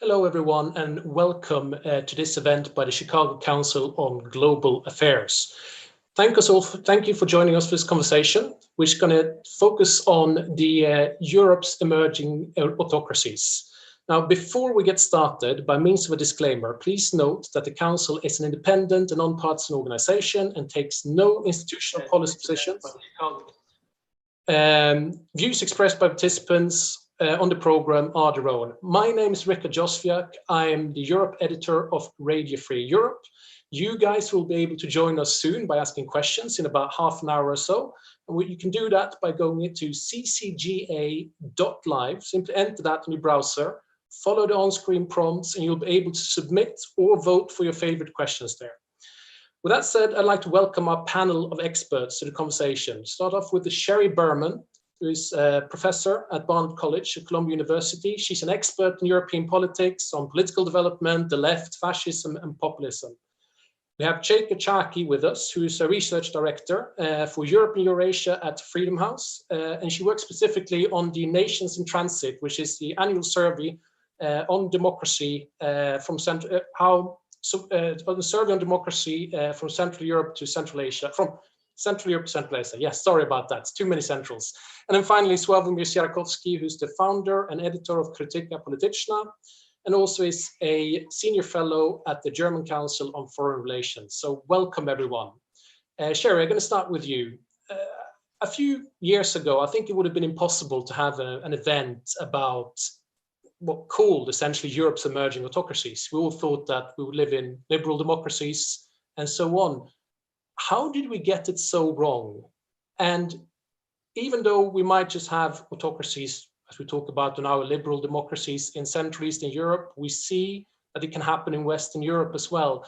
Hello, everyone, and welcome to this event by the Chicago Council on Global Affairs. Thank you for joining us for this conversation, which is going to focus on the Europe's emerging autocracies. Now, before we get started, by means of a disclaimer, please note that the Council is an independent and non-partisan organization and takes no institutional policy positions. Views expressed by participants on the program are their own. My name is Rika Josviak. I am the Europe editor of Radio Free Europe. You guys will be able to join us soon by asking questions in about half an hour or so. And you can do that by going into ccga.live. Simply enter that in your browser, follow the on-screen prompts, and you'll be able to submit or vote for your favorite questions there. With that said, I'd like to welcome our panel of experts to the conversation. Start off with Sherry Berman, who is a professor at Barnard College at Columbia University. She's an expert in European politics, on political development, the left, fascism, and populism. We have Cheika Chaki with us, who is a research director for Europe and Eurasia at Freedom House, and she works specifically on the Nations in Transit, which is the annual survey on democracy from Central the survey on democracy from Central Europe to Central Asia, from Central Europe to Central Asia. Yes, sorry about that. It's too many centrals. And then finally, Sławomir Sierakowski, who's the founder and editor of Krytyka Polityczna, and also is a senior fellow at the German Council on Foreign Relations. So welcome, everyone. Sherry, I'm going to start with you. A few years ago, I think it would have been impossible to have an event about what called essentially Europe's emerging autocracies. We all thought that we would live in liberal democracies and so on. How did we get it so wrong? And even though we might just have autocracies, as we talk about in our liberal democracies in Central Eastern Europe, we see that it can happen in Western Europe as well.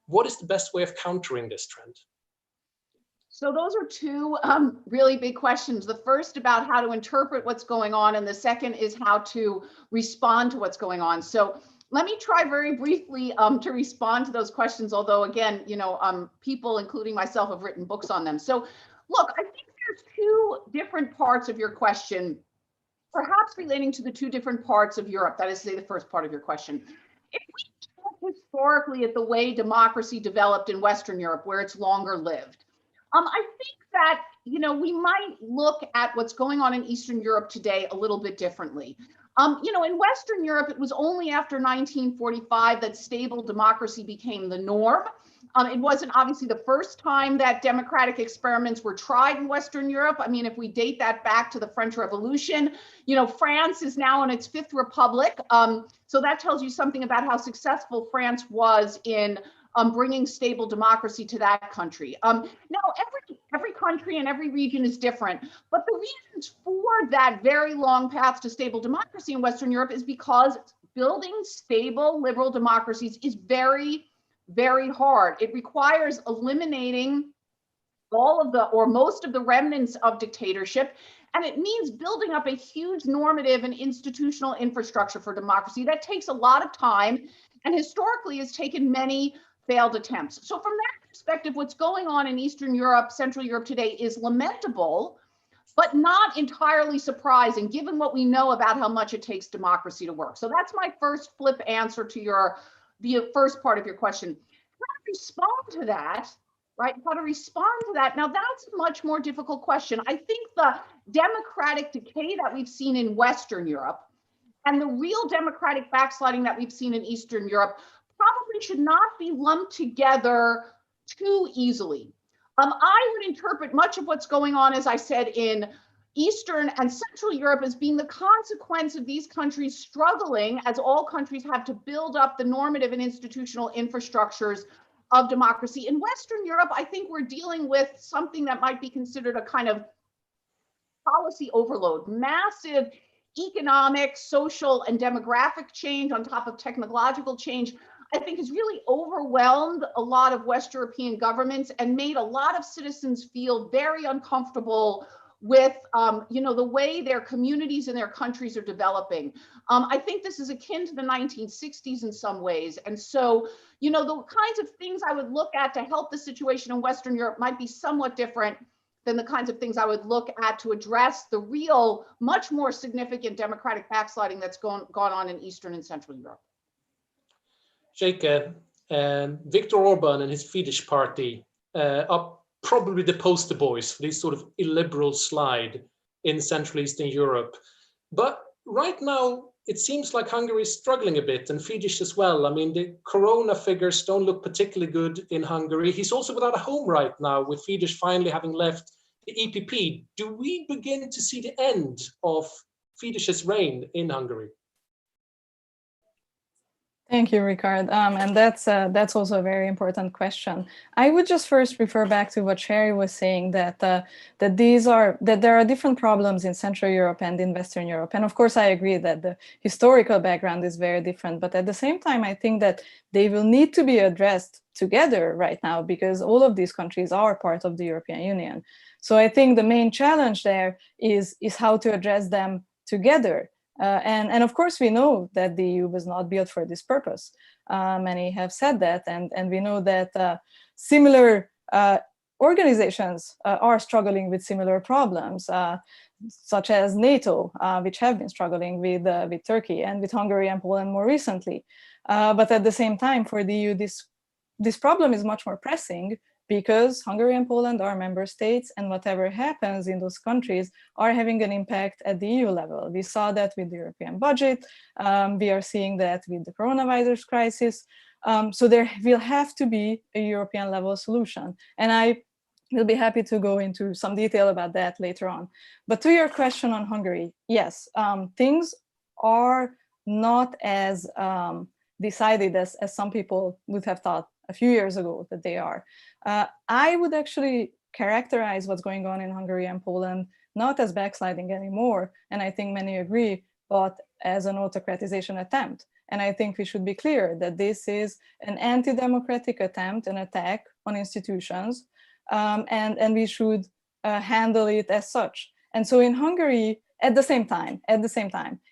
What is the best way of countering this trend? So those are two really big questions. The first about how to interpret what's going on, and the second is how to respond to what's going on. So let me try very briefly to respond to those questions, although again, people, including myself, have written books on them. So look, I think there's two different parts of your question, perhaps relating to the two different parts of Europe. That is, say, the first part of your question. If we look historically at the way democracy developed in Western Europe, where it's longer lived, I think that, we might look at what's going on in Eastern Europe today a little bit differently. In Western Europe, it was only after 1945 that stable democracy became the norm. It wasn't obviously the first time that democratic experiments were tried in Western Europe. I mean, if we date that back to the French Revolution, France is now in its fifth republic. So that tells you something about how successful France was in bringing stable democracy to that country. Now, every country and every region is different, but the reasons for that very long path to stable democracy in Western Europe is because building stable liberal democracies is very, very hard. It requires eliminating all of the, or most of the remnants of dictatorship, and it means building up a huge normative and institutional infrastructure for democracy. That takes a lot of time, and historically has taken many failed attempts. So from that perspective, what's going on in Eastern Europe, Central Europe today is lamentable, but not entirely surprising, given what we know about how much it takes democracy to work. So that's my first flip answer to the first part of your question. How to respond to that, right? How to respond to that? Now, that's a much more difficult question. I think the democratic decay that we've seen in Western Europe and the real democratic backsliding that we've seen in Eastern Europe probably should not be lumped together too easily. I would interpret much of what's going on, as I said, in Eastern and Central Europe as being the consequence of these countries struggling, as all countries have, to build up the normative and institutional infrastructures of democracy. In Western Europe, I think we're dealing with something that might be considered a kind of policy overload, massive economic, social, and demographic change on top of technological change. I think has really overwhelmed a lot of West European governments and made a lot of citizens feel very uncomfortable with the way their communities and their countries are developing. I think this is akin to the 1960s in some ways. And so, the kinds of things I would look at to help the situation in Western Europe might be somewhat different than the kinds of things I would look at to address the real, much more significant democratic backsliding that's gone on in Eastern and Central Europe. Jake, Viktor Orban and his Fidesz party are probably the poster boys for this sort of illiberal slide in Central Eastern Europe. But right now, it seems like Hungary is struggling a bit, and Fidesz as well. I mean, the corona figures don't look particularly good in Hungary. He's also without a home right now, with Fidesz finally having left the EPP. Do we begin to see the end of Fidesz's reign in Hungary? Thank you, Ricard. And that's also a very important question. I would just first refer back to what Sherry was saying, that there are different problems in Central Europe and in Western Europe. And of course, I agree that the historical background is very different. But at the same time, I think that they will need to be addressed together right now, because all of these countries are part of the European Union. So I think the main challenge there is how to address them together. And of course, we know that the EU was not built for this purpose. Many have said that, and we know that similar organizations are struggling with similar problems, such as NATO, which have been struggling with Turkey and with Hungary and Poland more recently. But at the same time, for the EU, this problem is much more pressing, because Hungary and Poland are member states, and whatever happens in those countries are having an impact at the EU level. We saw that with the European budget. We are seeing that with the coronavirus crisis. So there will have to be a European level solution. And I will be happy to go into some detail about that later on. But to your question on Hungary, yes, things are not as decided as some people would have thought a few years ago that they are. I would actually characterize what's going on in Hungary and Poland not as backsliding anymore, and I think many agree, but as an autocratization attempt. And I think we should be clear that this is an anti-democratic attempt, an attack on institutions, and we should handle it as such. And so in Hungary, at the same time,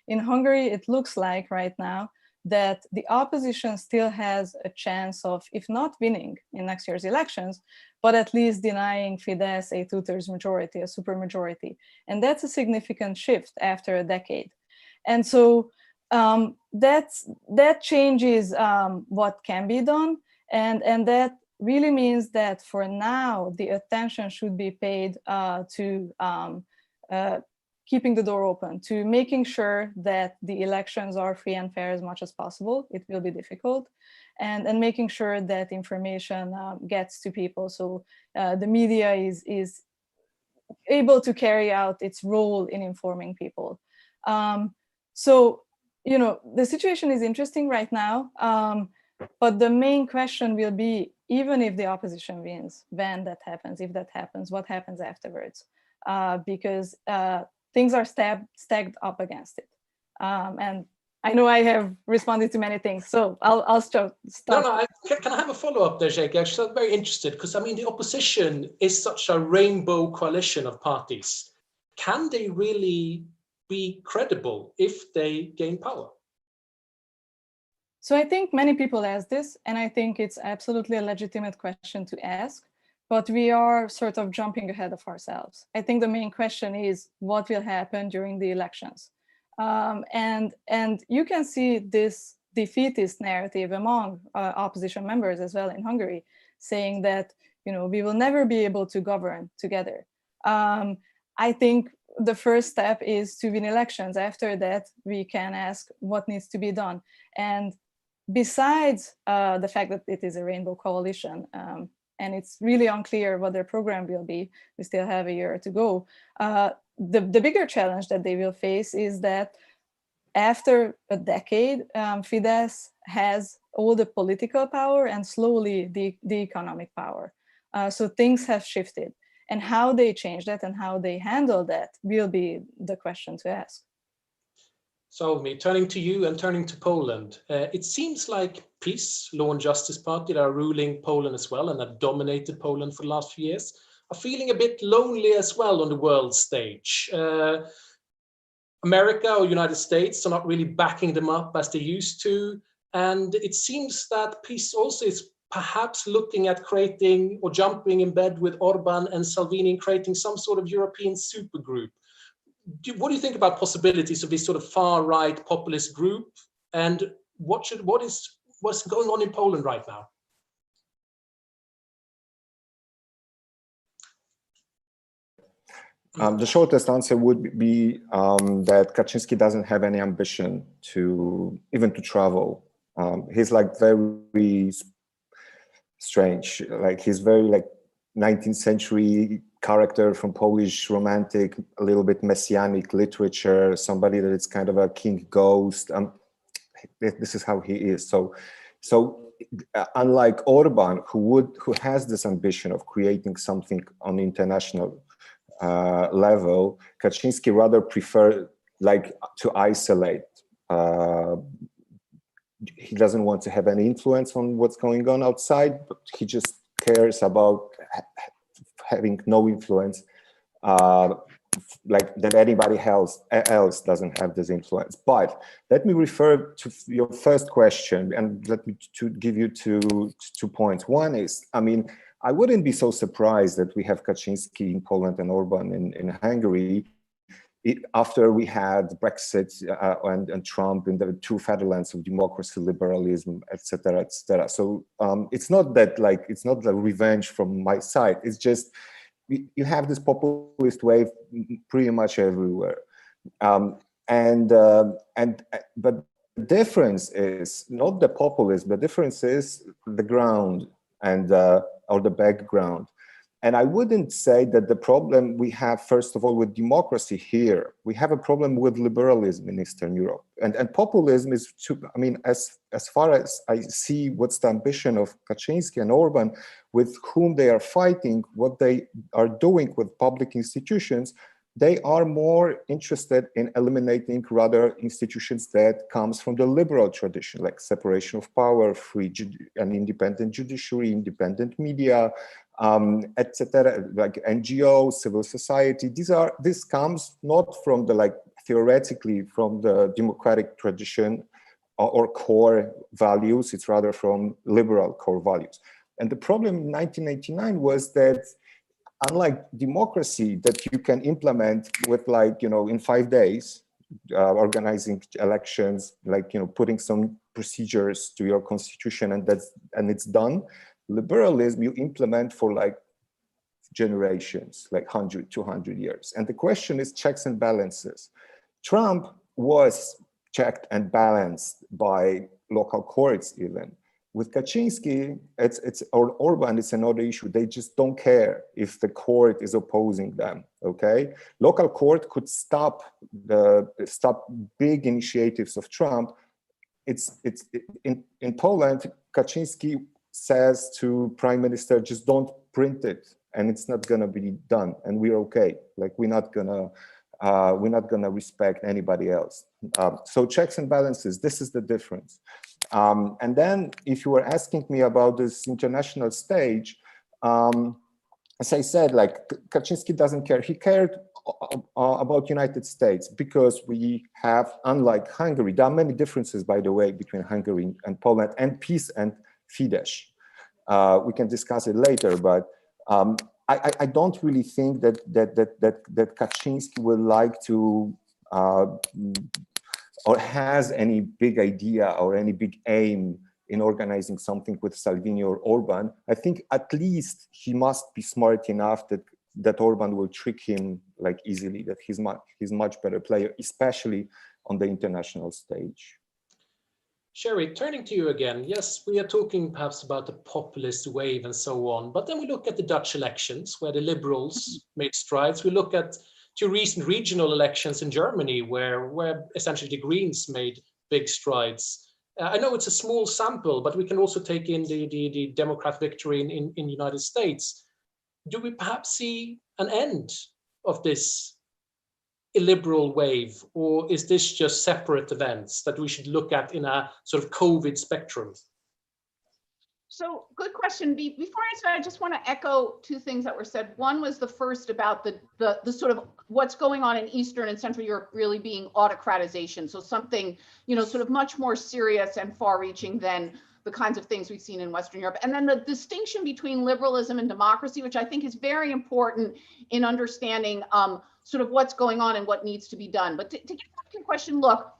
in Hungary, it looks like right now that the opposition still has a chance of, if not winning in next year's elections, but at least denying Fidesz a 2/3 majority, a supermajority. And that's a significant shift after a decade. And so that changes what can be done. And that really means that for now, the attention should be paid to keeping the door open, to making sure that the elections are free and fair as much as possible. It will be difficult. And making sure that information gets to people, so the media is able to carry out its role in informing people. So, you know, the situation is interesting right now, but the main question will be, even if the opposition wins, when that happens, if that happens, what happens afterwards? Because things are stacked up against it. And I know I have responded to many things, so I'll start. No, can I have a follow-up there, Jake? Actually, I'm very interested, because I mean, the opposition is such a rainbow coalition of parties. Can they really be credible if they gain power? So I think many people ask this, and I think it's absolutely a legitimate question to ask. But we are sort of jumping ahead of ourselves. I think the main question is what will happen during the elections. And you can see this defeatist narrative among opposition members as well in Hungary, saying that, you know, we will never be able to govern together. I think the first step is to win elections. After that, we can ask what needs to be done. And besides the fact that it is a rainbow coalition, and it's really unclear what their program will be, we still have a year to go. The bigger challenge that they will face is that after a decade, Fidesz has all the political power and slowly the economic power. So things have shifted. And how they change that and how they handle that will be the question to ask. So, turning to you and turning to Poland, it seems like PiS, Law and Justice Party, that are ruling Poland as well and have dominated Poland for the last few years, are feeling a bit lonely as well on the world stage. America or United States are not really backing them up as they used to. And it seems that PiS also is perhaps looking at creating or jumping in bed with Orban and Salvini and creating some sort of European supergroup. What do you think about possibilities of this sort of far-right populist group? And what's going on in Poland right now? The shortest answer would be that Kaczynski doesn't have any ambition to even to travel. He's like very strange. Like he's very like 19th century character from Polish romantic, a little bit messianic literature, somebody that is kind of a king ghost. This is how he is. So unlike Orban, who has this ambition of creating something on international level, Kaczynski rather prefer like to isolate. He doesn't want to have any influence on what's going on outside, but he just cares about having no influence, like that anybody else doesn't have this influence. But let me refer to your first question, and let me give you two points. One is, I mean, I wouldn't be so surprised that we have Kaczynski in Poland and Orban in Hungary after we had Brexit and Trump in the two fatherlands of democracy, liberalism, etc., etc. So it's not that like it's not the revenge from my side. It's just you have this populist wave pretty much everywhere, but the difference is not the populism. The difference is the ground and or the background. And I wouldn't say that the problem we have, first of all, with democracy here, we have a problem with liberalism in Eastern Europe. And populism is, I mean, as far as I see what's the ambition of Kaczynski and Orban, with whom they are fighting, what they are doing with public institutions, they are more interested in eliminating rather institutions that comes from the liberal tradition, like separation of power, free and independent judiciary, independent media, etc., like NGOs, civil society. This comes not from the like theoretically from the democratic tradition or core values. It's rather from liberal core values. And the problem in 1989 was that unlike democracy that you can implement with like, you know, in 5 days, organizing elections, like, you know, putting some procedures to your constitution and it's done. Liberalism you implement for like generations, like 100, 200 years. And the question is checks and balances. Trump was checked and balanced by local courts even. With Kaczynski, or Orban, it's another issue. They just don't care if the court is opposing them, okay? Local court could stop big initiatives of Trump. In Poland, Kaczynski says to Prime Minister, just don't print it, and it's not gonna be done, and we're okay. Like we're not gonna respect anybody else. So checks and balances, this is the difference. And then if you were asking me about this international stage, as I said, like Kaczynski doesn't care. He cared about United States because we have, unlike Hungary, there are many differences, by the way, between Hungary and Poland and PiS and Fidesz. We can discuss it later, but I don't really think that Kaczynski would like to or has any big idea or any big aim in organizing something with Salvini or Orban. I think at least he must be smart enough that Orban will trick him like easily, that he's much better player, especially on the international stage. Sherry, turning to you again, yes, we are talking perhaps about the populist wave and so on, but then we look at the Dutch elections where the liberals made strides. We look at two recent regional elections in Germany where essentially the Greens made big strides. I know it's a small sample, but we can also take in the Democrat victory in the United States. Do we perhaps see an end of this illiberal wave, or is this just separate events that we should look at in a sort of COVID spectrum? So good question. Before I start, I just want to echo two things that were said. One was the first about the sort of what's going on in Eastern and Central Europe really being autocratization. So something, you know, sort of much more serious and far-reaching than the kinds of things we've seen in Western Europe. And then the distinction between liberalism and democracy, which I think is very important in understanding sort of what's going on and what needs to be done. But to get back to your question, look,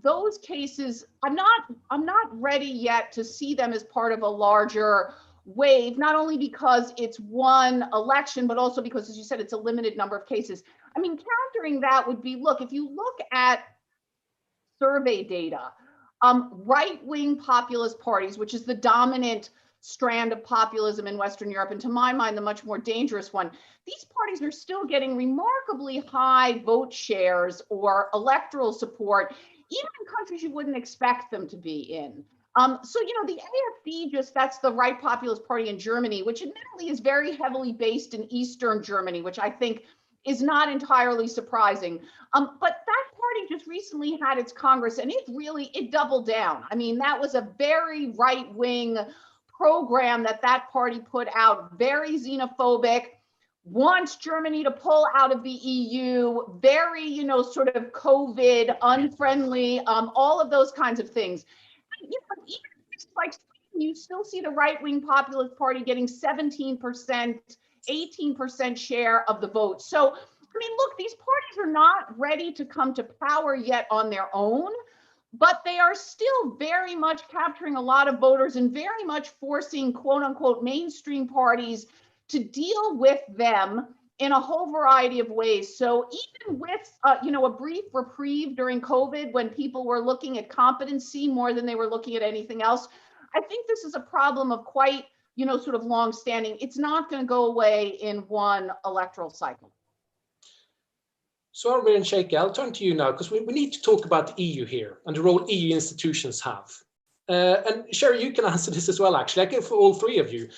those cases, I'm not ready yet to see them as part of a larger wave, not only because it's one election, but also because, as you said, it's a limited number of cases. I mean, countering that would be, look, if you look at survey data, right-wing populist parties, which is the dominant strand of populism in Western Europe, and to my mind, the much more dangerous one, these parties are still getting remarkably high vote shares or electoral support, even in countries you wouldn't expect them to be in. So, you know, the AfD, that's the right populist party in Germany, which admittedly is very heavily based in Eastern Germany, which I think is not entirely surprising. But that party just recently had its Congress, and it doubled down. I mean, that was a very right-wing program that party put out, very xenophobic, wants Germany to pull out of the EU, very, you know, sort of COVID unfriendly, all of those kinds of things. You know, even like you still see the right-wing populist party getting 17%, 18% share of the vote. So, I mean, look, these parties are not ready to come to power yet on their own, but they are still very much capturing a lot of voters and very much forcing quote unquote mainstream parties to deal with them in a whole variety of ways. So even with, you know, a brief reprieve during COVID when people were looking at competency more than they were looking at anything else, I think this is a problem of quite, you know, sort of long-standing. It's not going to go away in one electoral cycle. So Armir and Sheikha, I'll turn to you now, because we need to talk about the EU here and the role EU institutions have. And Sherry, you can answer this as well, actually. I give for all three of you.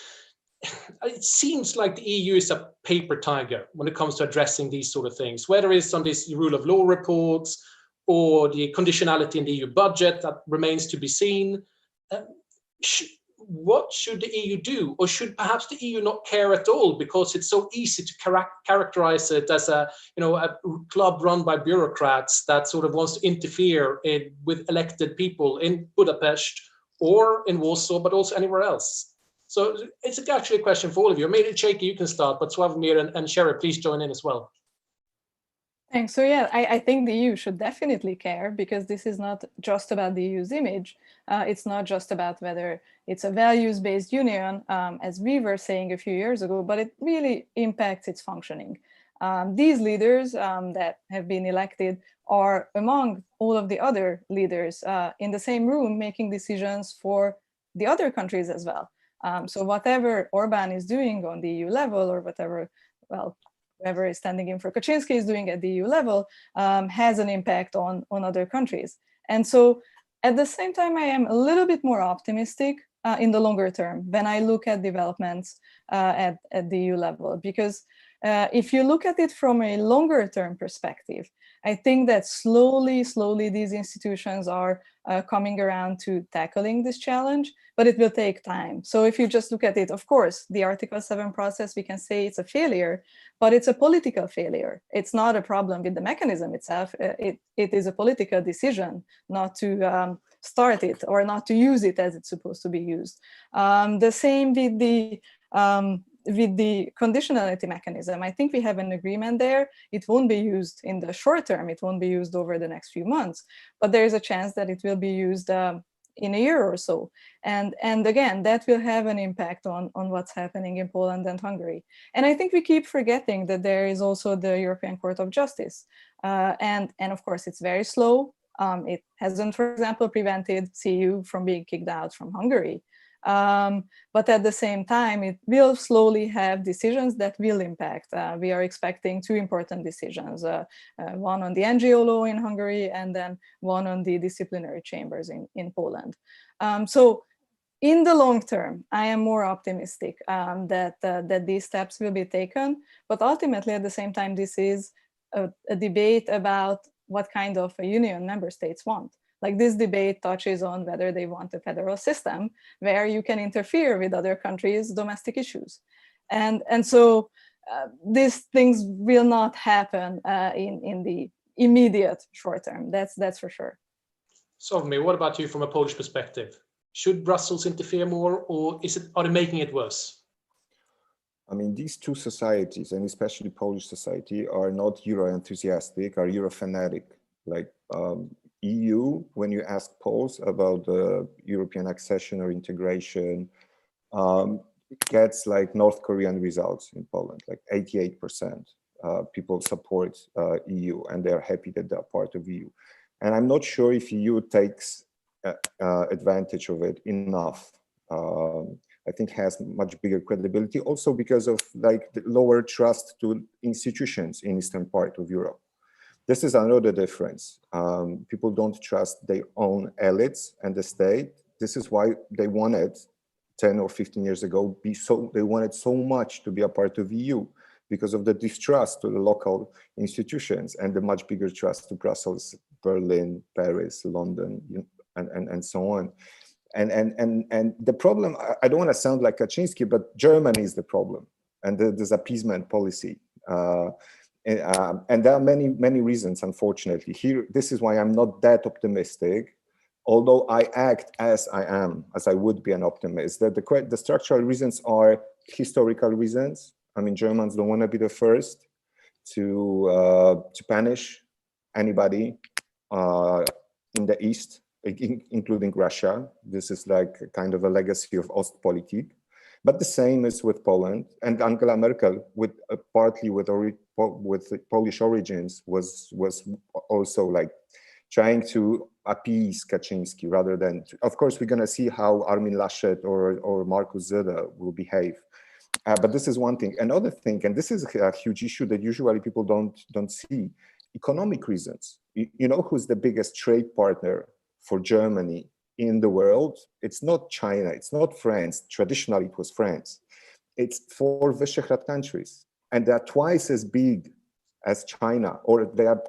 It seems like the EU is a paper tiger when it comes to addressing these sort of things, whether it's on these rule of law reports or the conditionality in the EU budget that remains to be seen. What should the EU do? Or should perhaps the EU not care at all because it's so easy to characterize it as a club run by bureaucrats that sort of wants to interfere with elected people in Budapest or in Warsaw, but also anywhere else? So it's actually a question for all of you. Maybe Sheikha, you can start, but Sławomir and Sherry, please join in as well. Thanks. So yeah, I think the EU should definitely care, because this is not just about the EU's image. It's not just about whether it's a values-based union, as we were saying a few years ago, but it really impacts its functioning. These leaders that have been elected are among all of the other leaders in the same room making decisions for the other countries as well. So whatever Orban is doing on the EU level, or whatever, well, whoever is standing in for Kaczynski is doing at the EU level, has an impact on other countries. And so at the same time, I am a little bit more optimistic in the longer term when I look at developments at the EU level, because if you look at it from a longer term perspective, I think that slowly these institutions are coming around to tackling this challenge, but it will take time. So if you just look at it, of course, the Article 7 process, we can say it's a failure, but it's a political failure. It's not a problem with the mechanism itself. It is a political decision not to start it or not to use it as it's supposed to be used. The same with the conditionality mechanism. I think we have an agreement there. It won't be used in the short term. It won't be used over the next few months, but there is a chance that it will be used in a year or so. And again, that will have an impact on what's happening in Poland and Hungary. And I think we keep forgetting that there is also the European Court of Justice. And of course, it's very slow. It hasn't, for example, prevented CEU from being kicked out from Hungary. But at the same time, it will slowly have decisions that will impact. We are expecting two important decisions, one on the NGO law in Hungary and then one on the disciplinary chambers in Poland. So in the long term, I am more optimistic that these steps will be taken, but ultimately at the same time, this is a debate about what kind of a union member states want. Like, this debate touches on whether they want a federal system where you can interfere with other countries' domestic issues. And so these things will not happen in the immediate short term. That's for sure. Sovmi, what about you from a Polish perspective? Should Brussels interfere more, or are they making it worse? I mean, these two societies, and especially Polish society, are not Euro enthusiastic, are Euro fanatic. Like EU, when you ask Poles about the European accession or integration, gets like North Korean results in Poland, like 88%. People support EU and they're happy that they're part of EU. And I'm not sure if EU takes advantage of it enough. I think has much bigger credibility also because of like the lower trust to institutions in Eastern part of Europe. This is another difference. People don't trust their own elites and the state. This is why they wanted 10 or 15 years ago, they wanted so much to be a part of EU because of the distrust to the local institutions and the much bigger trust to Brussels, Berlin, Paris, London, and so on. And the problem, I don't want to sound like Kaczynski, but Germany is the problem, and this appeasement policy. And there are many reasons, unfortunately. Here, this is why I'm not that optimistic, although I act as I would be an optimist. That the structural reasons are historical reasons. I mean, Germans don't want to be the first to punish anybody in the East, including Russia. This is like kind of a legacy of Ostpolitik. But the same is with Poland, and Angela Merkel, partly with Polish origins, was also like trying to appease Kaczynski rather than. Of course, we're going to see how Armin Laschet or Markus Söder will behave. But this is one thing. Another thing, and this is a huge issue that usually people don't see: economic reasons. You know who's the biggest trade partner for Germany in the world? It's not China, it's not France. Traditionally, it was France. It's 4 Visegrad countries, and they are twice as big as China, or they are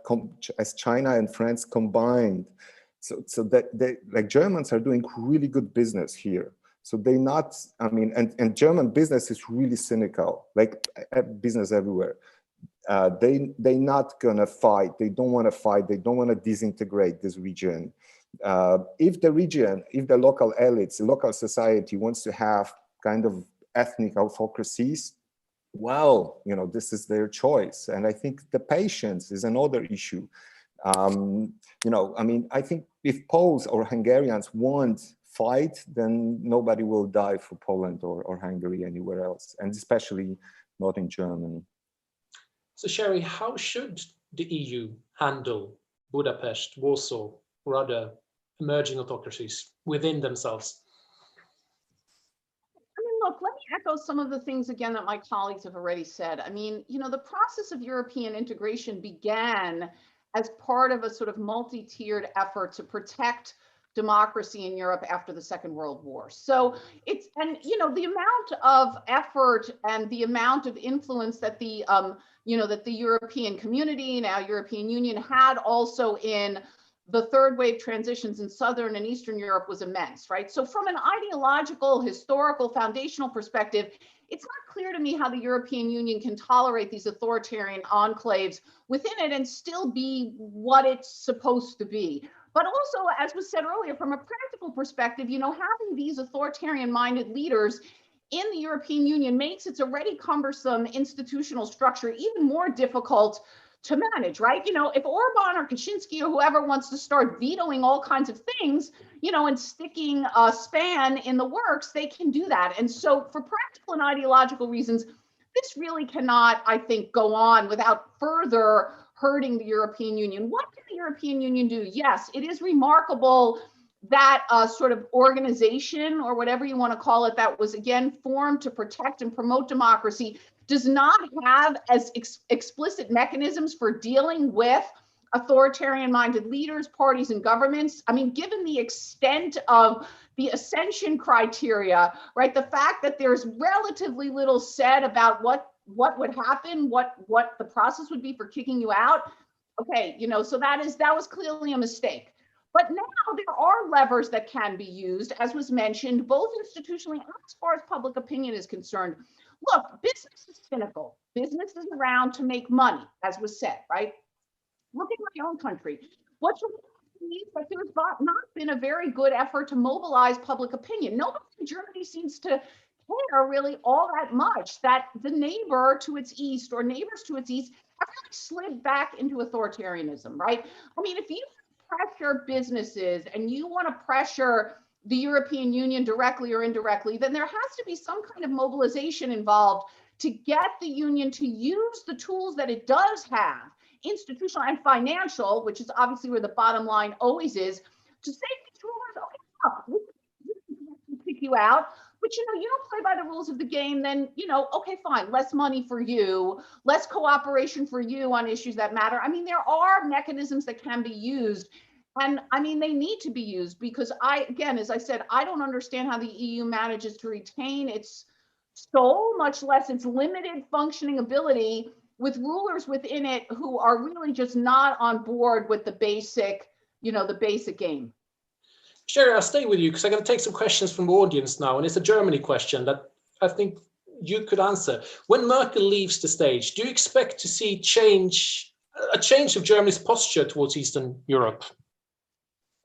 as China and France combined. So that like Germans are doing really good business here. So they not, I mean, and German business is really cynical, like business everywhere. They not gonna fight. They don't want to fight. They don't want to disintegrate this region. If the local elites, the local society wants to have kind of ethnic autocracies, well, you know, this is their choice. And I think the patience is another issue. You know, I mean, I think if Poles or Hungarians won't fight, then nobody will die for Poland or Hungary anywhere else, and especially not in Germany. So Sherry, how should the EU handle Budapest, Warsaw, or other emerging autocracies within themselves? I mean, look, let me echo some of the things again that my colleagues have already said. I mean, you know, the process of European integration began as part of a sort of multi-tiered effort to protect democracy in Europe after the Second World War. So it's, and you know, the amount of effort and the amount of influence that the you know, that the European community, now European Union, had also in the third wave transitions in Southern and Eastern Europe was immense, right? So from an ideological, historical, foundational perspective, it's not clear to me how the European Union can tolerate these authoritarian enclaves within it and still be what it's supposed to be. But also, as was said earlier, from a practical perspective, you know, having these authoritarian-minded leaders in the European Union makes its already cumbersome institutional structure even more difficult to manage, right? You know, if Orban or Kaczynski or whoever wants to start vetoing all kinds of things, you know, and sticking a span in the works, they can do that. And so for practical and ideological reasons, this really cannot, I think, go on without further hurting the European Union. What can the European Union do? Yes, it is remarkable that sort of organization, or whatever you want to call it, that was again formed to protect and promote democracy, does not have as explicit mechanisms for dealing with authoritarian-minded leaders, parties, and governments. I mean, given the extent of the ascension criteria, right, the fact that there's relatively little said about what would happen, what the process would be for kicking you out. Okay, you know, so that was clearly a mistake. But now there are levers that can be used, as was mentioned, both institutionally and as far as public opinion is concerned. Look, business is cynical. Business is around to make money, as was said, right? Look at my own country. What's But there's not been a very good effort to mobilize public opinion. Nobody in Germany seems to care really all that much that the neighbor to its east or neighbors to its east have really slid back into authoritarianism, right? I mean, if you pressure businesses and you want to pressure the European Union directly or indirectly, then there has to be some kind of mobilization involved to get the union to use the tools that it does have, institutional and financial, which is obviously where the bottom line always is, to say to these rulers, okay, look, we can pick you out, but you don't play by the rules of the game, then, okay, fine, less money for you, less cooperation for you on issues that matter. I mean, there are mechanisms that can be used. And I mean, they need to be used because again, as I said, I don't understand how the EU manages to retain its soul, much less its limited functioning ability, with rulers within it who are really just not on board with the basic, the basic game. Sherry, I'll stay with you because I'm going to take some questions from the audience now, and it's a Germany question that I think you could answer. When Merkel leaves the stage, do you expect to see a change of Germany's posture towards Eastern Europe?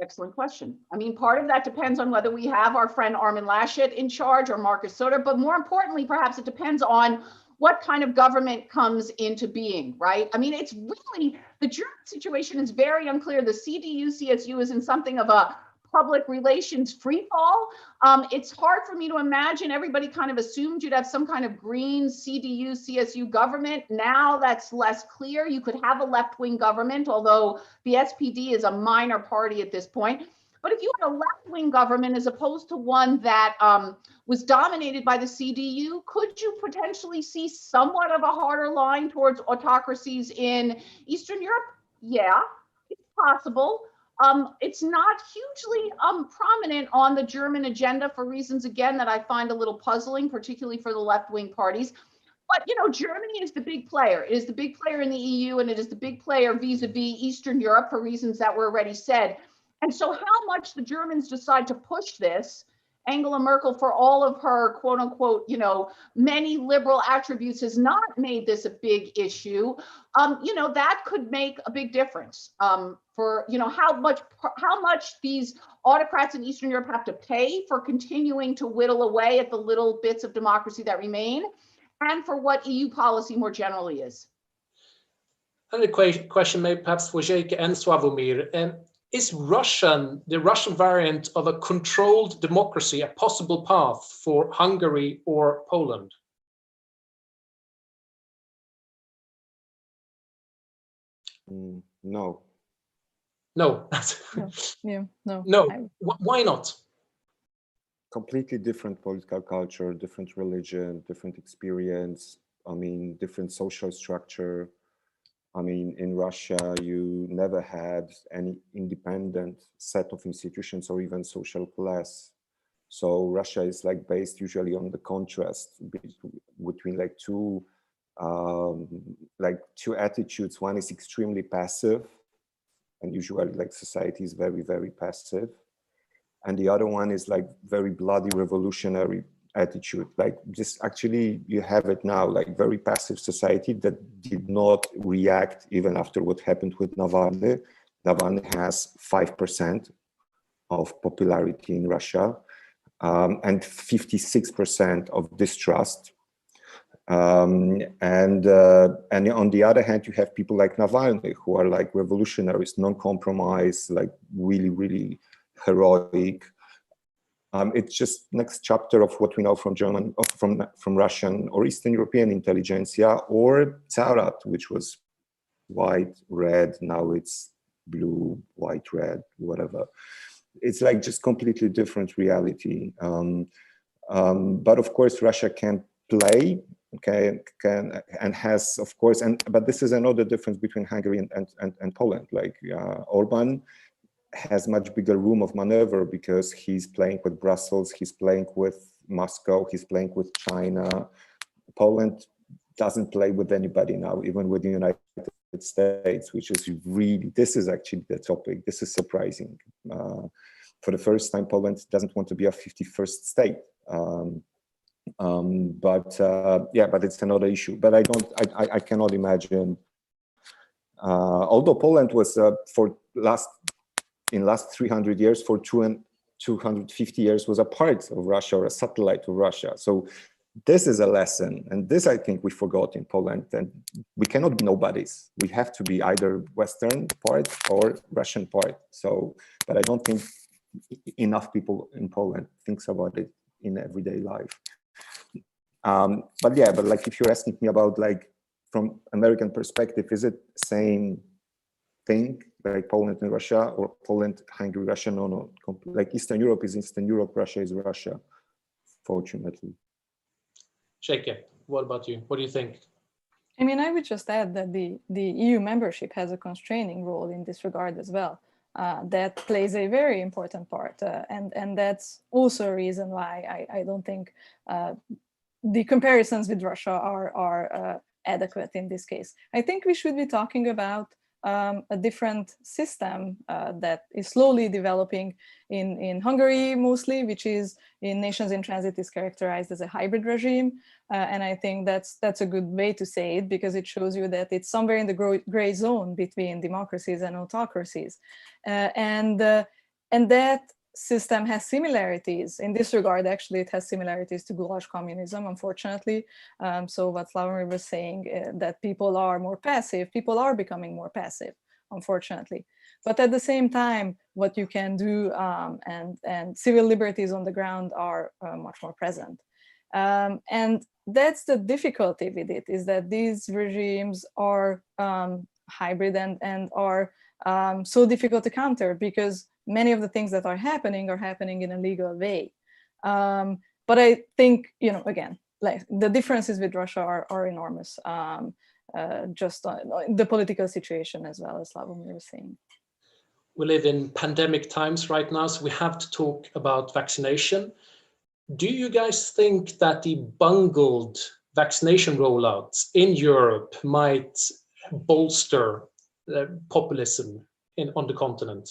Excellent question. I mean, part of that depends on whether we have our friend Armin Laschet in charge or Markus Söder, but more importantly, perhaps it depends on what kind of government comes into being, right? I mean, it's really, the German situation is very unclear. The CDU-CSU is in something of a public relations free fall. It's hard for me to imagine. Everybody kind of assumed you'd have some kind of green CDU-CSU government. Now that's less clear. You could have a left-wing government, although the SPD is a minor party at this point. But if you had a left-wing government as opposed to one that was dominated by the CDU, could you potentially see somewhat of a harder line towards autocracies in Eastern Europe? Yeah, it's possible. It's not hugely prominent on the German agenda for reasons, again, that I find a little puzzling, particularly for the left-wing parties. But, Germany is the big player. It is the big player in the EU, and it is the big player vis-a-vis Eastern Europe for reasons that were already said. And so how much the Germans decide to push this, Angela Merkel, for all of her quote unquote, many liberal attributes, has not made this a big issue. That could make a big difference for, how much these autocrats in Eastern Europe have to pay for continuing to whittle away at the little bits of democracy that remain, and for what EU policy more generally is. Another question, maybe perhaps for Jake and Sławomir. Is the Russian variant of a controlled democracy a possible path for Hungary or Poland? No. No. No. Yeah, no. No. Why not? Completely different political culture, different religion, different experience. I mean, different social structure. I mean, in Russia, you never had any independent set of institutions or even social class. So Russia is like based usually on the contrast between like two attitudes. One is extremely passive, and usually like society is very, very passive. And the other one is like very bloody revolutionary attitude. Like this, actually, you have it now, like very passive society that did not react even after what happened with Navalny. Navalny has 5% of popularity in Russia and 56% of distrust. And on the other hand, you have people like Navalny who are like revolutionaries, non-compromise, like really, really heroic. It's just next chapter of what we know from German, from Russian or Eastern European intelligentsia, or Tsarat, which was white, red, now it's blue, white, red, whatever. It's like just completely different reality. But of course, Russia can play, and has, of course, but this is another difference between Hungary and Poland. Like Orban has much bigger room of maneuver because he's playing with Brussels, he's playing with Moscow, he's playing with China. Poland doesn't play with anybody now, even with the United States, which is really, this is actually the topic. This is surprising. For the first time, Poland doesn't want to be a 51st state. But it's another issue. But I cannot imagine, although Poland was for last in last 300 years for 250 years was a part of Russia or a satellite of Russia. So this is a lesson, and this I think we forgot in Poland, and we cannot be nobodies. We have to be either Western part or Russian part. So, but I don't think enough people in Poland thinks about it in everyday life. But yeah, but like if you're asking me about like from American perspective, is it same thing like Poland and Russia, or Poland, Hungary, Russia? No. Like Eastern Europe is Eastern Europe, Russia is Russia, fortunately. Sheikha, what about you? What do you think? I mean, I would just add that the EU membership has a constraining role in this regard as well. That plays a very important part. And that's also a reason why I don't think the comparisons with Russia are adequate in this case. I think we should be talking about a different system that is slowly developing in Hungary mostly, which is in nations in transit is characterized as a hybrid regime. And I think that's a good way to say it, because it shows you that it's somewhere in the gray zone between democracies and autocracies. And that system has similarities. In this regard, actually, it has similarities to Gulag communism, unfortunately. So what Slavomir was saying, that people are more passive, people are becoming more passive, unfortunately. But at the same time, what you can do and civil liberties on the ground are much more present. And that's the difficulty with it, is that these regimes are hybrid and are so difficult to counter, because many of the things that are happening in a legal way. But I think, again, like the differences with Russia are enormous, just the political situation as well, as Slavomir was saying. We live in pandemic times right now, so we have to talk about vaccination. Do you guys think that the bungled vaccination rollouts in Europe might bolster populism on the continent?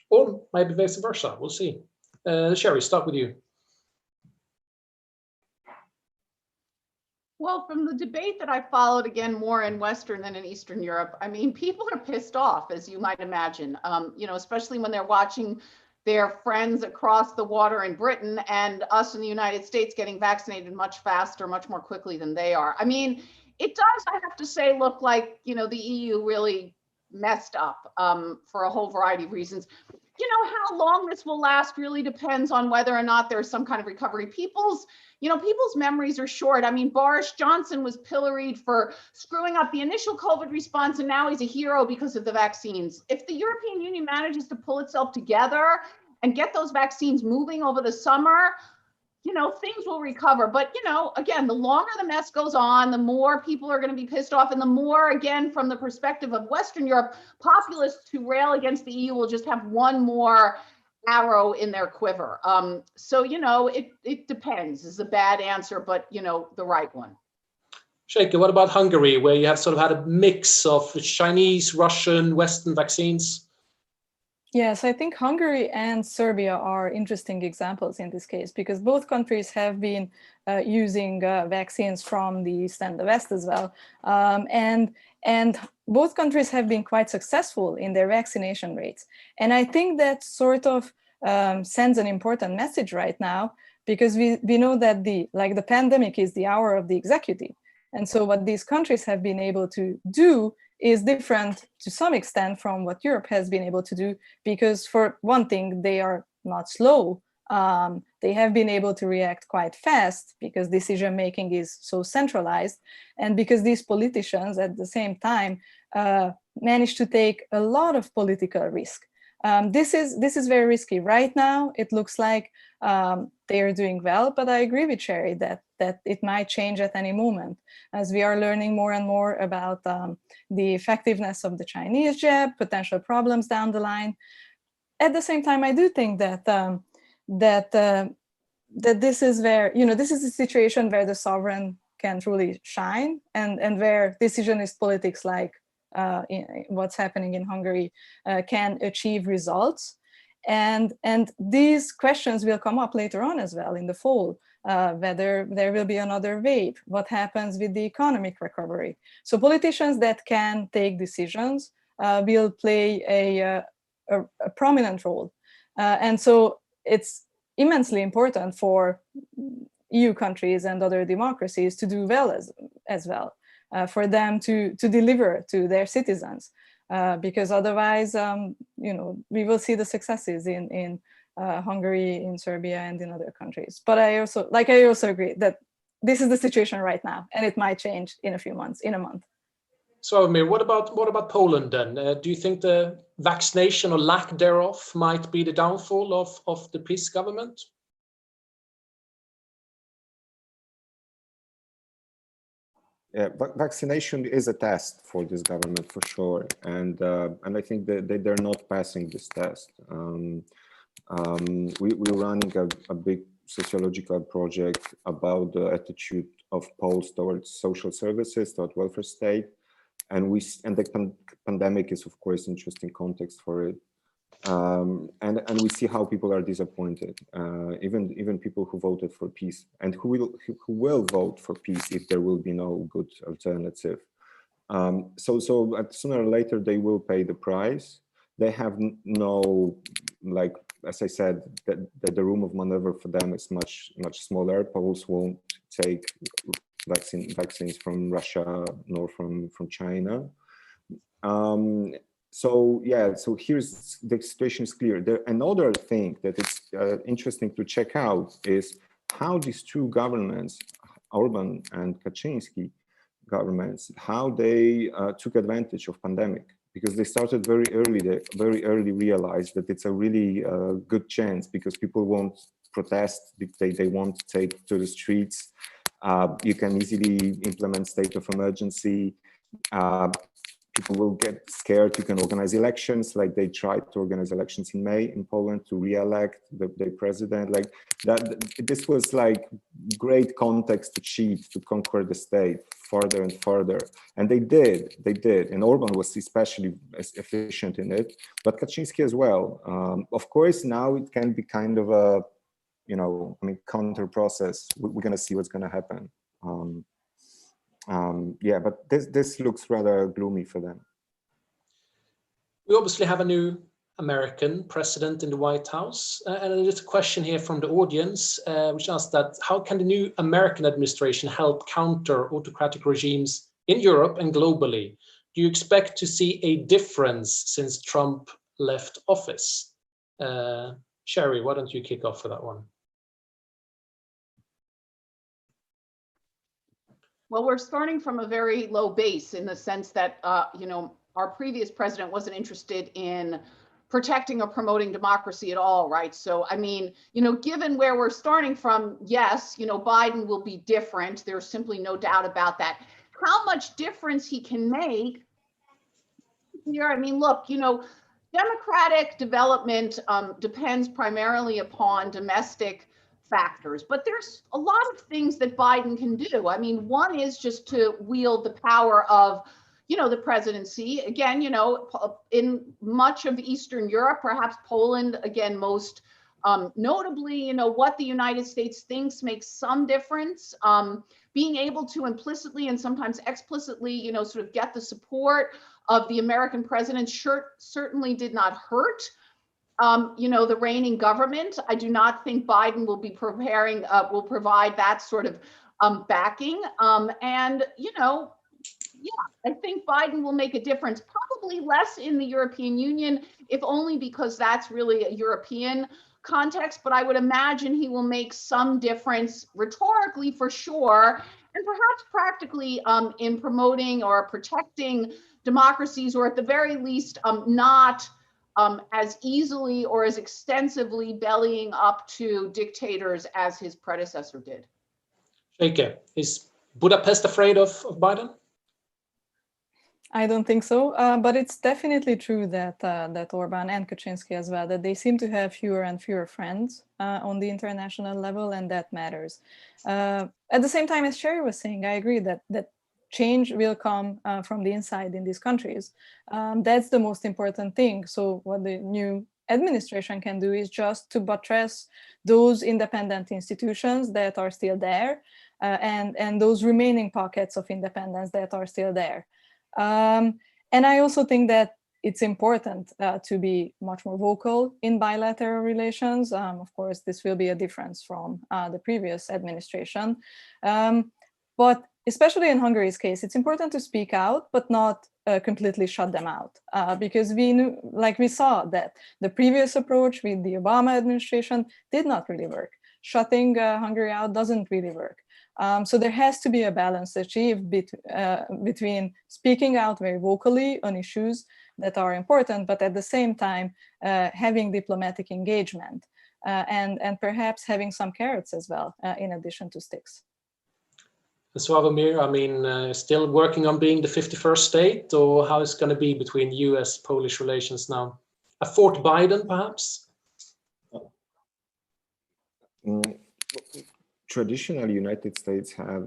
Or maybe vice versa, we'll see. Sherry, start with you. Well, from the debate that I followed, again, more in Western than in Eastern Europe, I mean, people are pissed off, as you might imagine, especially when they're watching their friends across the water in Britain and us in the United States getting vaccinated much faster, much more quickly than they are. I mean, it does, I have to say, look like, the EU really messed up for a whole variety of reasons. How long this will last really depends on whether or not there's some kind of recovery. People's memories are short. I mean, Boris Johnson was pilloried for screwing up the initial COVID response, and now he's a hero because of the vaccines. If the European Union manages to pull itself together and get those vaccines moving over the summer, things will recover. But, again, the longer the mess goes on, the more people are going to be pissed off. And the more, again, from the perspective of Western Europe, populists who rail against the EU will just have one more arrow in their quiver. So, it depends is a bad answer, but, the right one. Sheikha, what about Hungary, where you have sort of had a mix of Chinese, Russian, Western vaccines? Yes, I think Hungary and Serbia are interesting examples in this case, because both countries have been using vaccines from the East and the West as well. And both countries have been quite successful in their vaccination rates. And I think that sort of sends an important message right now, because we know that the pandemic is the hour of the executive. And so what these countries have been able to do is different to some extent from what Europe has been able to do, because for one thing, they are not slow. They have been able to react quite fast because decision-making is so centralized, and because these politicians at the same time managed to take a lot of political risk. This is very risky. Right now, it looks like they are doing well, but I agree with Sherry that it might change at any moment, as we are learning more and more about the effectiveness of the Chinese jab, potential problems down the line. At the same time, I do think that this is where, this is a situation where the sovereign can truly shine, and where decisionist politics like what's happening in Hungary can achieve results. And these questions will come up later on as well in the fall, whether there will be another wave, what happens with the economic recovery. So politicians that can take decisions will play a prominent role. And so it's immensely important for EU countries and other democracies to do well as well, for them to deliver to their citizens, because otherwise, we will see the successes in Hungary, in Serbia, and in other countries. But I also agree that this is the situation right now, and it might change in a few months, in a month. So, Amir, what about Poland then? Do you think the vaccination or lack thereof might be the downfall of the PiS government? Yeah, vaccination is a test for this government for sure, and I think that they're not passing this test. We're running a big sociological project about the attitude of Poles towards social services, toward welfare state, and the pandemic is of course interesting context for it. And we see how people are disappointed, even people who voted for peace, and who will vote for peace if there will be no good alternative. So sooner or later they will pay the price. They have no, like, as I said, that the room of maneuver for them is much smaller. Poles won't take vaccines from Russia nor from China. So yeah, so here's the situation is clear. Another thing that it's interesting to check out is how these two governments, Orban and Kaczynski governments, how they took advantage of pandemic, because they started very early. They very early realized that it's a really good chance, because people won't protest, they won't take to the streets. You can easily implement state of emergency. People will get scared. You can organize elections, like they tried to organize elections in May in Poland to re-elect the president. Like that, this was like great context to cheat, to conquer the state further and further. And they did. And Orban was especially efficient in it, but Kaczynski as well. Of course, now it can be kind of a, counter process. We're going to see what's going to happen. Yeah, but this looks rather gloomy for them. We obviously have a new American president in the White House, and there's a question here from the audience, which asks that how can the new American administration help counter autocratic regimes in Europe and globally? Do you expect to see a difference since Trump left office? Sherry, why don't you kick off for that one? Well, we're starting from a very low base in the sense that, our previous president wasn't interested in protecting or promoting democracy at all, right? So, I mean, given where we're starting from, yes, Biden will be different. There's simply no doubt about that. How much difference he can make here? I mean, look, democratic development depends primarily upon domestic factors, but there's a lot of things that Biden can do. I mean, one is just to wield the power of, the presidency. Again, in much of Eastern Europe, perhaps Poland, again, most notably, what the United States thinks makes some difference. Being able to implicitly and sometimes explicitly, sort of get the support of the American president certainly did not hurt. The reigning government. I do not think Biden will be will provide that sort of backing. I think Biden will make a difference, probably less in the European Union, if only because that's really a European context, but I would imagine he will make some difference rhetorically for sure, and perhaps practically in promoting or protecting democracies, or at the very least not as easily or as extensively bellying up to dictators as his predecessor did. Sheikha, is Budapest afraid of Biden? I don't think so, but it's definitely true that that Orban and Kaczynski as well, that they seem to have fewer and fewer friends on the international level, and that matters. At the same time, as Sherry was saying, I agree that change will come from the inside in these countries. That's the most important thing. So what the new administration can do is just to buttress those independent institutions that are still there, and those remaining pockets of independence that are still there. And I also think that it's important to be much more vocal in bilateral relations. Of course, this will be a difference from the previous administration. But especially in Hungary's case, it's important to speak out, but not completely shut them out. Because we knew, like we saw that the previous approach with the Obama administration did not really work. Shutting Hungary out doesn't really work. So there has to be a balance achieved between speaking out very vocally on issues that are important, but at the same time having diplomatic engagement and perhaps having some carrots as well, in addition to sticks. So Sławomir, I mean, still working on being the 51st state, or how is it going to be between US-Polish relations now? A Fort Biden, perhaps? Traditionally, United States have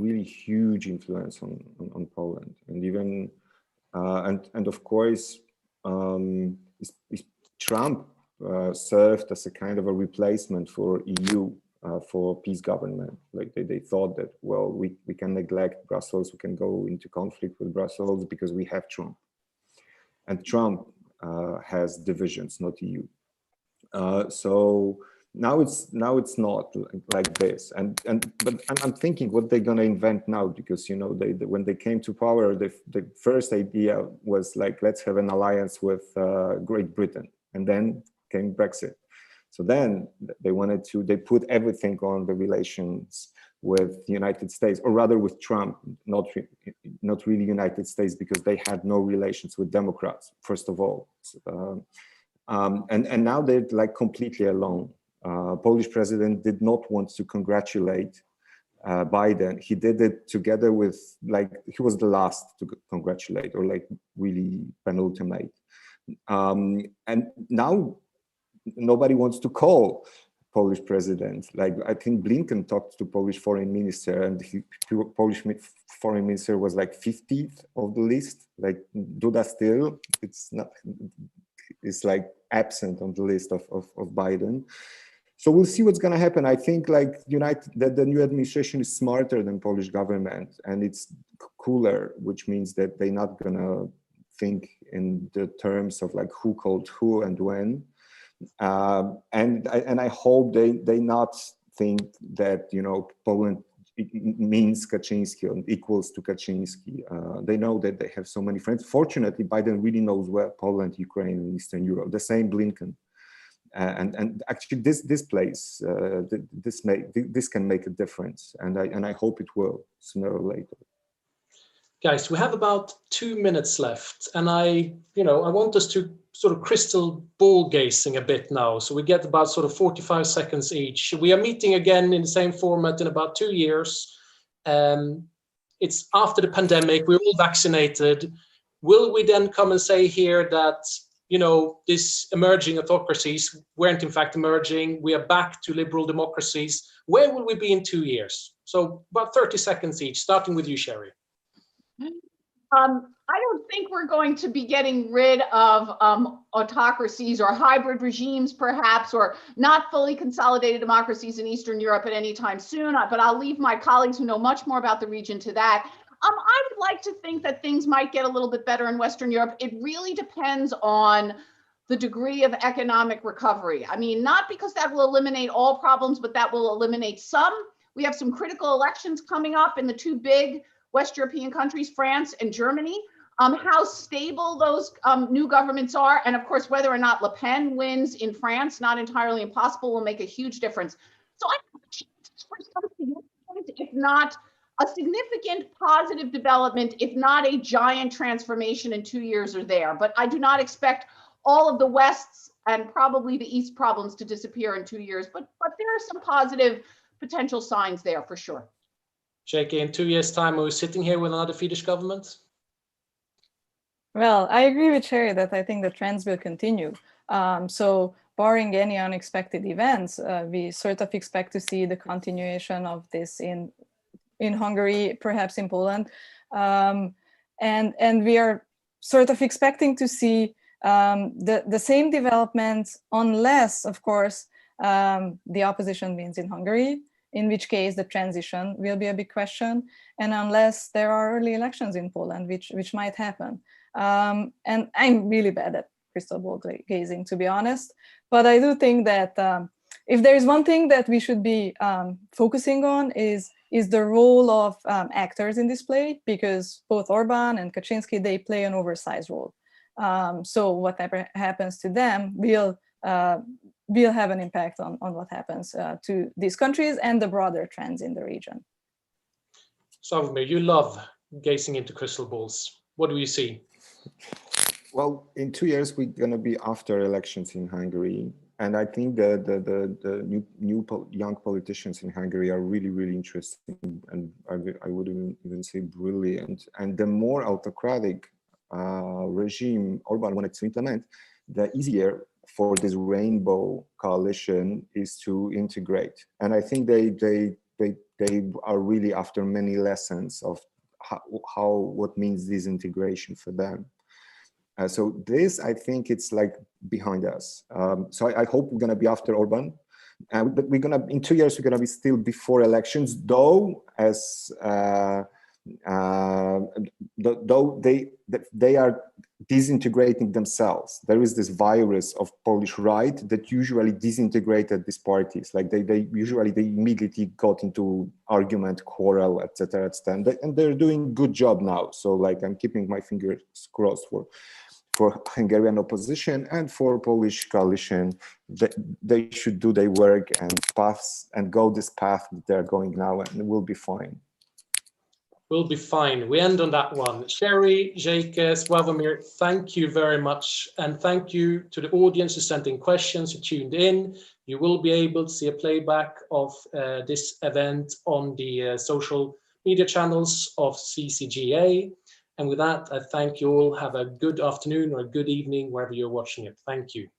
really huge influence on Poland, and even and of course, Trump served as a kind of a replacement for EU for peace government. Like they thought that, well, we can neglect Brussels, we can go into conflict with Brussels because we have Trump, and Trump has divisions, not EU. So now it's not like this, but I'm thinking what they're gonna invent now, because you know when they came to power, the first idea was like, let's have an alliance with Great Britain, and then came Brexit. So then they put everything on the relations with the United States, or rather with Trump, not really United States, because they had no relations with Democrats, first of all. And now they're like completely alone. Polish president did not want to congratulate Biden. He did it together with, like, he was the last to congratulate, or like really penultimate. And now nobody wants to call Polish president. Like, I think Blinken talked to Polish foreign minister, and Polish foreign minister was like 50th of the list. Like Duda still, it's like absent on the list of Biden. So we'll see what's going to happen. I think like that the new administration is smarter than Polish government, and it's cooler, which means that they're not going to think in the terms of like who called who and when. And I hope they not think that, you know, Poland means Kaczynski and equals to Kaczynski. They know that they have so many friends. Fortunately, Biden really knows where Poland, Ukraine, and Eastern Europe. The same Blinken. And actually, this place, this can make a difference, and I hope it will sooner or later. Guys, we have about 2 minutes left, and I want us to sort of crystal ball gazing a bit now. So we get about sort of 45 seconds each. We are meeting again in the same format in about 2 years. It's after the pandemic. We're all vaccinated. Will we then come and say here that, you know, this emerging autocracies weren't in fact emerging? We are back to liberal democracies. Where will we be in 2 years? So about 30 seconds each, starting with you, Sherry. I don't think we're going to be getting rid of autocracies or hybrid regimes, perhaps, or not fully consolidated democracies in Eastern Europe at any time soon. But I'll leave my colleagues who know much more about the region to that. I would like to think that things might get a little bit better in Western Europe. It really depends on the degree of economic recovery. I mean, not because that will eliminate all problems, but that will eliminate some. We have some critical elections coming up in the two big West European countries, France and Germany. How stable those new governments are, and of course, whether or not Le Pen wins in France, not entirely impossible, will make a huge difference. So I think, if not a significant positive development, if not a giant transformation in 2 years or there. But I do not expect all of the West's and probably the East problems to disappear in 2 years, but there are some positive potential signs there for sure. Jake, in 2 years' time, are we sitting here with another Fidesz government? Well, I agree with Sherry that I think the trends will continue. So barring any unexpected events, we sort of expect to see the continuation of this in Hungary, perhaps in Poland. And we are sort of expecting to see the same developments, unless, of course, the opposition wins in Hungary, in which case the transition will be a big question, and unless there are early elections in Poland, which might happen. And I'm really bad at crystal ball gazing, to be honest. But I do think that if there is one thing that we should be focusing on is the role of actors in this play, because both Orban and Kaczynski, they play an oversized role. So whatever happens to them will have an impact on what happens to these countries and the broader trends in the region. Slavomir, you love gazing into crystal balls. What do you see? Well, in 2 years, we're going to be after elections in Hungary. And I think the young politicians in Hungary are really, really interesting. And I would even say brilliant. And the more autocratic regime Orban wanted to implement, the easier for this rainbow coalition is to integrate. And I think they are really after many lessons of what means this integration for them. So this, I think it's like behind us. So I hope we're going to be after Orban. But we're going to, in 2 years, we're going to be still before elections, though, though they are disintegrating themselves. There is this virus of Polish right that usually disintegrated these parties. Like they immediately got into argument, quarrel, etc. And they're doing good job now. So like I'm keeping my fingers crossed for Hungarian opposition and for Polish coalition. They should do their work and go this path that they're going now, and we'll be fine. We'll be fine. We end on that one. Sherry, Jake, Sławomir, thank you very much. And thank you to the audience who sent in questions, who tuned in. You will be able to see a playback of this event on the social media channels of CCGA. And with that, I thank you all. Have a good afternoon or a good evening, wherever you're watching it. Thank you.